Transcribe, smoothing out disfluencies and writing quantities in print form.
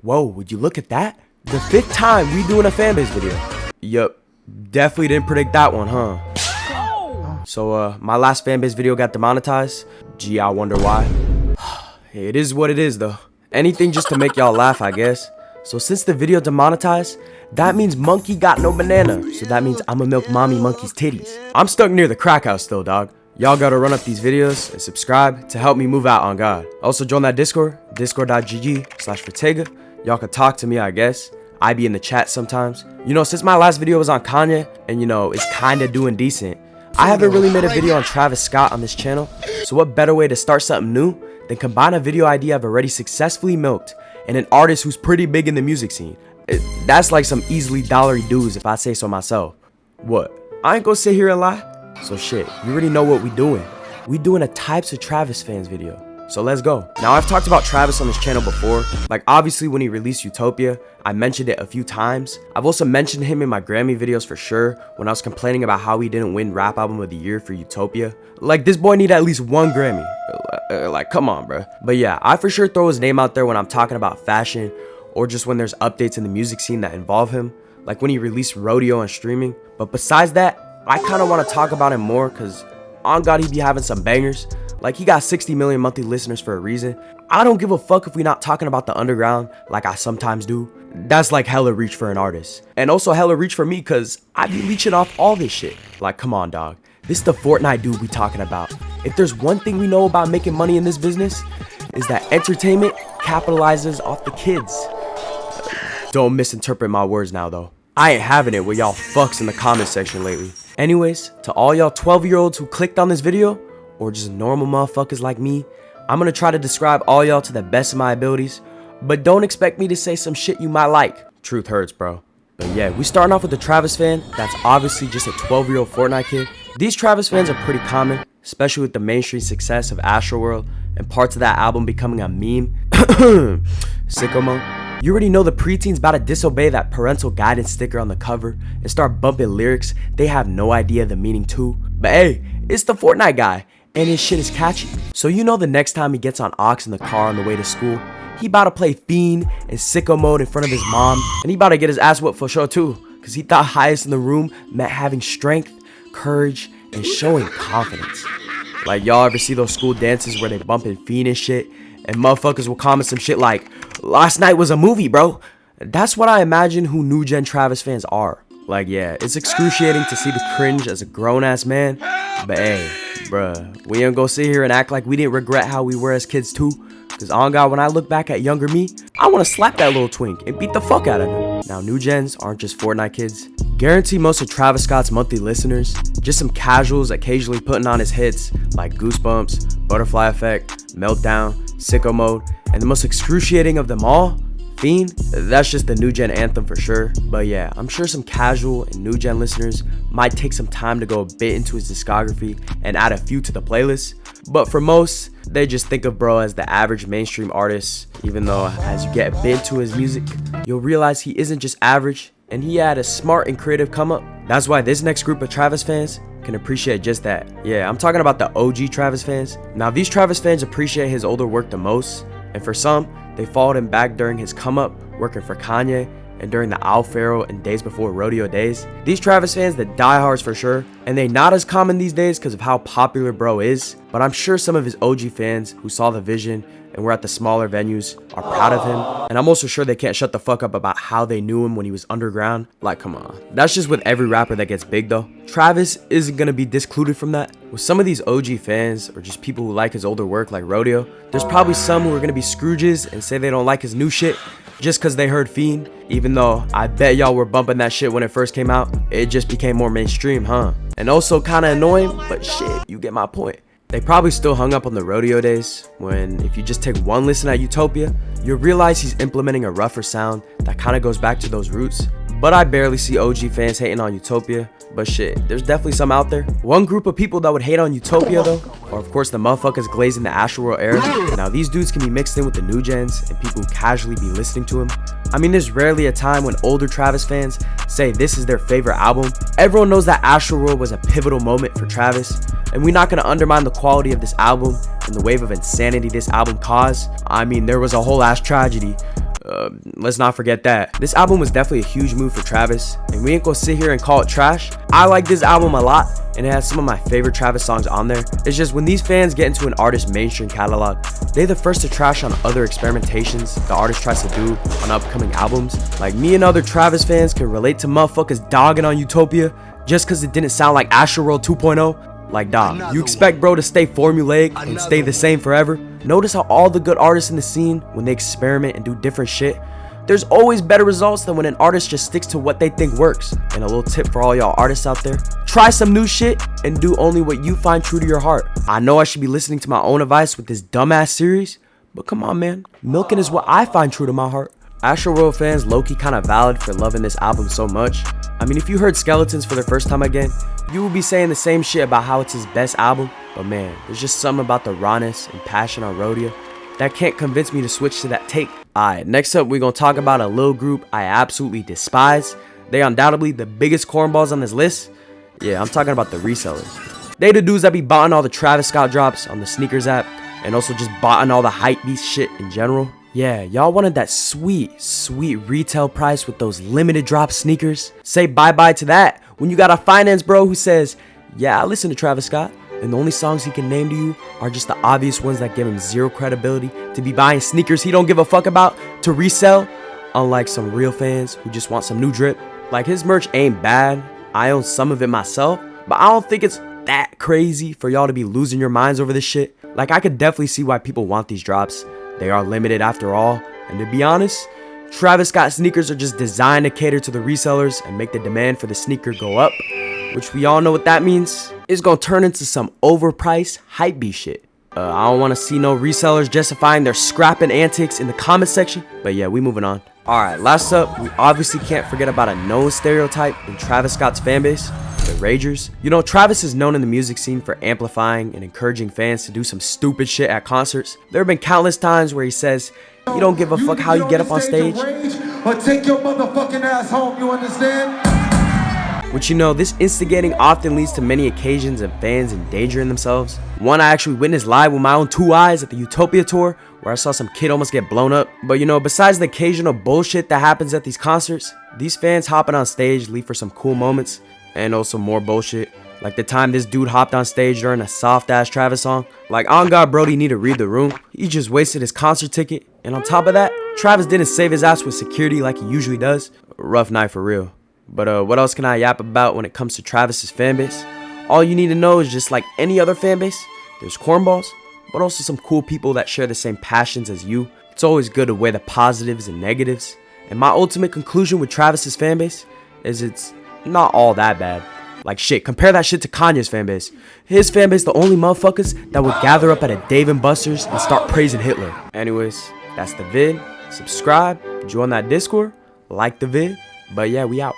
Whoa, would you look at that? The 5th time we doing a fanbase video. Yup, definitely didn't predict that one, huh? So, my last fanbase video got demonetized. Gee, I wonder why. It is what it is, though. Anything just to make y'all laugh, I guess. So since the video demonetized, that means monkey got no banana. So that means I'ma milk mommy monkey's titties. I'm stuck near the crack house still, dog. Y'all gotta run up these videos and subscribe to help me move out on God. Also join that Discord, discord.gg/Fortega. Y'all can talk to me, I guess. I be in the chat sometimes. You know, since my last video was on Kanye, and you know, it's kinda doing decent, I haven't really made a video on Travis Scott on this channel. So what better way to start something new than combine a video idea I've already successfully milked and an artist who's pretty big in the music scene. That's like some easily dollary dues if I say so myself. What? I ain't gonna sit here and lie. So shit, you already know what we doing. We doing a Types of Travis fans video. So let's go. Now I've talked about Travis on this channel before. Like obviously when he released Utopia, I mentioned it a few times. I've also mentioned him in my Grammy videos for sure when I was complaining about how he didn't win Rap Album of the Year for Utopia. Like this boy need at least 1 Grammy. Like come on, bro. But yeah, I for sure throw his name out there when I'm talking about fashion or just when there's updates in the music scene that involve him. Like when he released Rodeo on streaming. But besides that, I kind of want to talk about him more because on God he be having some bangers. Like he got 60 million monthly listeners for a reason. I don't give a fuck if we not talking about the underground like I sometimes do. That's like hella reach for an artist. And also hella reach for me cause I be leeching off all this shit. Like come on dog. This the Fortnite dude we talking about. If there's one thing we know about making money in this business, is that entertainment capitalizes off the kids. Don't misinterpret my words now though. I ain't having it with y'all fucks in the comment section lately. Anyways, to all y'all 12-year-olds who clicked on this video, or just normal motherfuckers like me, I'm gonna try to describe all y'all to the best of my abilities, but don't expect me to say some shit you might like. Truth hurts, bro. But yeah, we starting off with the Travis fan that's obviously just a 12-year-old Fortnite kid. These Travis fans are pretty common, especially with the mainstream success of Astroworld and parts of that album becoming a meme. Sicko mode. You already know the preteens about to disobey that parental guidance sticker on the cover and start bumping lyrics they have no idea the meaning to. But hey, it's the Fortnite guy, and his shit is catchy. So you know the next time he gets on aux in the car on the way to school, he about to play Fiend and Sicko mode in front of his mom, and he about to get his ass whooped for sure too, cause he thought highest in the room meant having strength, courage, and showing confidence. Like y'all ever see those school dances where they bumping Fiend and shit, and motherfuckers will comment some shit like, "Last night was a movie, bro." That's what I imagine who new gen Travis fans are. Like yeah, it's excruciating to see the cringe as a grown-ass man, but hey, bruh, we ain't gonna sit here and act like we didn't regret how we were as kids too. Cause on God, when I look back at younger me, I wanna slap that little twink and beat the fuck out of him. Now new gens aren't just Fortnite kids. Guarantee most of Travis Scott's monthly listeners, just some casuals occasionally putting on his hits like Goosebumps, Butterfly Effect, Meltdown, Sicko Mode, and the most excruciating of them all, Fiend. That's just the new gen anthem for sure. But yeah, I'm sure some casual and new gen listeners might take some time to go a bit into his discography and add a few to the playlist. But for most, they just think of bro as the average mainstream artist, even though as you get a bit into his music, you'll realize he isn't just average, and he had a smart and creative come up. That's why this next group of Travis fans can appreciate just that. Yeah, I'm talking about the OG Travis fans. Now these Travis fans appreciate his older work the most, and for some, they followed him back during his come up working for Kanye and during the Al Pharaoh and Days Before Rodeo days. These Travis fans, the diehards for sure, and they not as common these days because of how popular bro is, but I'm sure some of his OG fans who saw the vision and were at the smaller venues are proud of him, and I'm also sure they can't shut the fuck up about how they knew him when he was underground. Like come on, that's just with every rapper that gets big though. Travis isn't gonna be discluded from that. With some of these OG fans or just people who like his older work like Rodeo, there's probably some who are gonna be Scrooges and say they don't like his new shit just cause they heard Fiend, even though I bet y'all were bumping that shit when it first came out. It just became more mainstream, huh? And also kinda annoying, but shit, you get my point. They probably still hung up on the Rodeo days, when if you just take one listen at Utopia, you'll realize he's implementing a rougher sound that kinda goes back to those roots. But I barely see OG fans hating on Utopia, but shit, there's definitely some out there. One group of people that would hate on Utopia though, or of course the motherfuckers glazing the Astroworld era. Now these dudes can be mixed in with the new gens and people who casually be listening to him. I mean, there's rarely a time when older Travis fans say this is their favorite album. Everyone knows that Astroworld was a pivotal moment for Travis, and we're not gonna undermine the quality of this album and the wave of insanity this album caused. I mean, there was a whole ass tragedy. Let's not forget that. This album was definitely a huge move for Travis, and we ain't gonna sit here and call it trash. I like this album a lot, and it has some of my favorite Travis songs on there. It's just when these fans get into an artist's mainstream catalog, they're the first to trash on other experimentations the artist tries to do on upcoming albums. Like, me and other Travis fans can relate to motherfuckers dogging on Utopia just cause it didn't sound like Astroworld 2.0. Like, dog, you expect bro to stay formulaic and stay the same forever? Notice how all the good artists in the scene, when they experiment and do different shit, there's always better results than when an artist just sticks to what they think works. And a little tip for all y'all artists out there: try some new shit and do only what you find true to your heart. I know I should be listening to my own advice with this dumbass series, but come on, man, milking is what I find true to my heart. Astroworld fans low-key kinda valid for loving this album so much. I mean, if you heard Skeletons for the first time again, you will be saying the same shit about how it's his best album, but man, there's just something about the rawness and passion on Rodeo that can't convince me to switch to that take. Alright, next up we're gonna talk about a little group I absolutely despise. They undoubtedly the biggest cornballs on this list. Yeah, I'm talking about the Resellers. They the dudes that be buying all the Travis Scott drops on the sneakers app, and also just buying all the hype beast shit in general. Yeah, y'all wanted that sweet retail price with those limited drop sneakers. Say bye-bye to that when you got a finance bro who says, yeah, I listen to Travis Scott, and the only songs he can name to you are just the obvious ones that give him zero credibility to be buying sneakers he don't give a fuck about to resell, unlike some real fans who just want some new drip. Like, his merch ain't bad, I own some of it myself, but I don't think it's that crazy for y'all to be losing your minds over this shit. Like, I could definitely see why people want these drops. They are limited after all, and to be honest, Travis Scott sneakers are just designed to cater to the resellers and make the demand for the sneaker go up, which we all know what that means. It's gonna turn into some overpriced hypebeast shit. I don't want to see no resellers justifying their scrapping antics in the comment section, but yeah, we moving on. Alright, last up, we obviously can't forget about a known stereotype in Travis Scott's fanbase: the Ragers. You know, Travis is known in the music scene for amplifying and encouraging fans to do some stupid shit at concerts. There have been countless times where he says, "You don't give a fuck how you get up on stage, or take your motherfucking ass home," you understand? Which, you know, this instigating often leads to many occasions of fans endangering themselves. One I actually witnessed live with my own two eyes at the Utopia tour, where I saw some kid almost get blown up. But you know, besides the occasional bullshit that happens at these concerts, these fans hopping on stage leave for some cool moments, and also more bullshit. Like the time this dude hopped on stage during a soft ass Travis song. Like, on God, Brody need to read the room. He just wasted his concert ticket, and on top of that, Travis didn't save his ass with security like he usually does. Rough night for real. But what else can I yap about when it comes to Travis's fanbase? All you need to know is, just like any other fanbase, there's cornballs, but also some cool people that share the same passions as you. It's always good to weigh the positives and negatives. And my ultimate conclusion with Travis's fanbase is it's not all that bad. Like, shit, compare that shit to Kanye's fanbase. His fanbase the only motherfuckers that would gather up at a Dave & Buster's and start praising Hitler. Anyways, that's the vid. Subscribe, join that Discord, like the vid. But yeah, we out.